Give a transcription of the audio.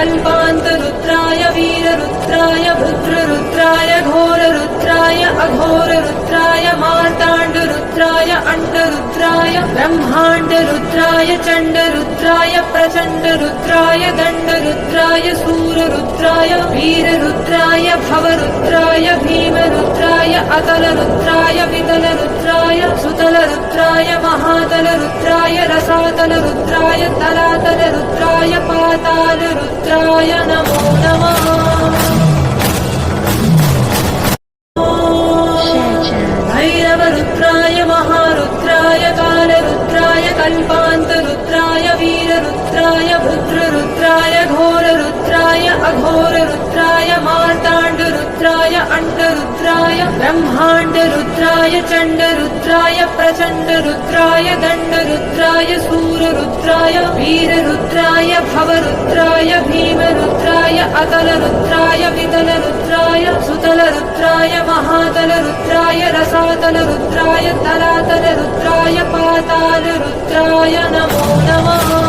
कल्पान्तरुद्राय वीररुद्राय भद्ररुद्राय घोररुद्राय अघोररुद्राय मार्ताण्डरुद्राय अण्डरुद्राय ब्रह्माण्डरुद्राय चण्डरुद्राय प्रचण्डरुद्राय दण्डरुद्राय सूररुद्राय वीररुद्राय भवरुद्राय भीमरुद्राय अतलरुद्राय वितलरुद्राय सुतलरुद्राय महातलरुद्राय रसातलरुद्राय तलातलरुद्राय पातालरुद्राय नमो नमः। भैरवरुद्राय महारुद्राय कालरुद्राय कल्पान्तरुद्राय वीररुद्राय भद्ररुद्राय घोररुद्राय अघोररुद्राय मार्ताण्डरुद्राय अण्डरुद्राय ब्रह्माण्डरुद्राय चण्डरुद्राय प्रचण्डरुद्राय दण्डरुद्राय सूररुद्राय वीररुद्राय भवरुद्राय भीमरुद्राय अतलरुद्राय वितलरुद्राय सुतलरुद्राय महातलरुद्राय रसातलरुद्राय तलातलरुद्राय पातालरुद्राय नमो नमः।